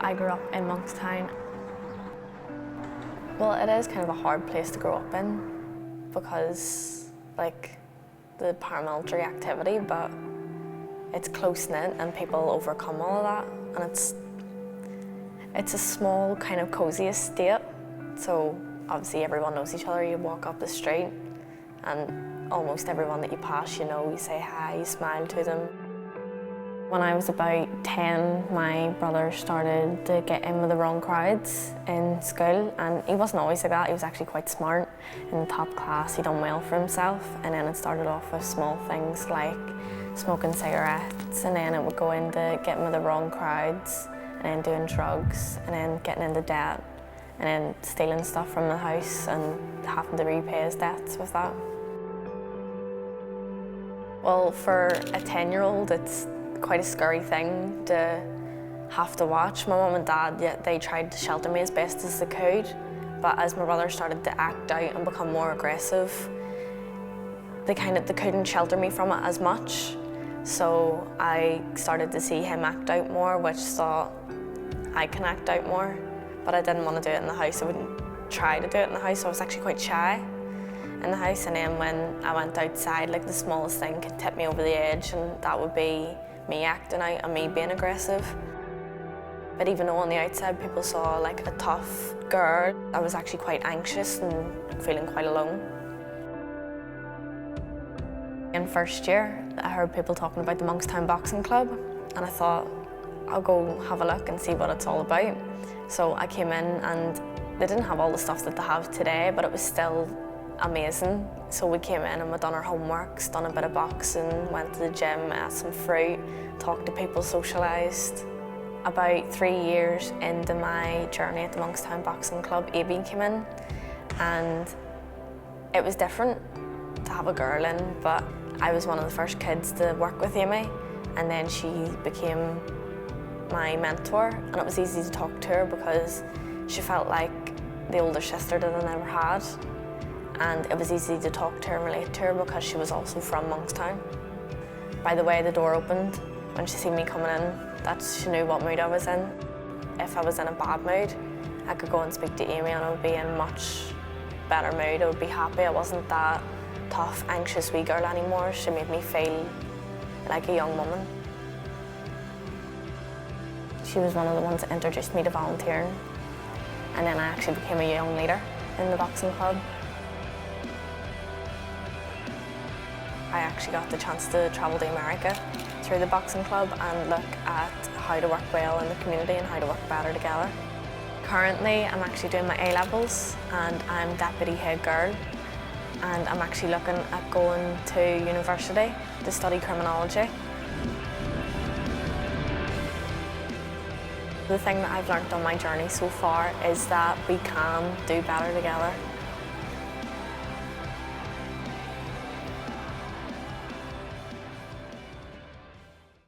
I grew up in Monkstown. Well, it is kind of a hard place to grow up in because, like, the paramilitary activity, but it's close-knit and people overcome all of that, and it's a small, kind of cosy estate, so obviously everyone knows each other. You walk up the street and almost everyone that you pass, you know, you say hi, you smile to them. When I was about 10, my brother started to get in with the wrong crowds in school, and he wasn't always like that. He was actually quite smart. In the top class, he done well for himself, and then it started off with small things like smoking cigarettes, and then it would go into getting with the wrong crowds, and then doing drugs, and then getting into debt, and then stealing stuff from the house and having to repay his debts with that. Well, for a 10-year-old, it's quite a scary thing to have to watch. My mum and dad, yeah, they tried to shelter me as best as they could, but as my brother started to act out and become more aggressive, they couldn't shelter me from it as much. So I started to see him act out more, which thought I can act out more, but I didn't want to do it in the house. I wouldn't try to do it in the house. I was actually quite shy in the house, and then when I went outside, like, the smallest thing could tip me over the edge, and that would be me acting out and me being aggressive. But even though on the outside people saw like a tough girl, I was actually quite anxious and feeling quite alone. In first year, I heard people talking about the Monkstown Boxing Club, and I thought, I'll go have a look and see what it's all about. So I came in, and they didn't have all the stuff that they have today, but it was still amazing. So we came in and we'd done our homeworks, done a bit of boxing, went to the gym, ate some fruit, talked to people, socialised. About 3 years into my journey at the Monkstown Boxing Club, Amy came in, and it was different to have a girl in, but I was one of the first kids to work with Amy, and then she became my mentor, and it was easy to talk to her because she felt like the older sister that I never had. And it was easy to talk to her and relate to her because she was also from Monkstown. By the way the door opened, when she seen me coming in, she knew what mood I was in. If I was in a bad mood, I could go and speak to Amy and I would be in much better mood. I would be happy. I wasn't that tough, anxious wee girl anymore. She made me feel like a young woman. She was one of the ones that introduced me to volunteering, and then I actually became a young leader in the boxing club. I actually got the chance to travel to America through the boxing club and look at how to work well in the community and how to work better together. Currently, I'm actually doing my A-levels and I'm deputy head girl, and I'm actually looking at going to university to study criminology. The thing that I've learned on my journey so far is that we can do better together.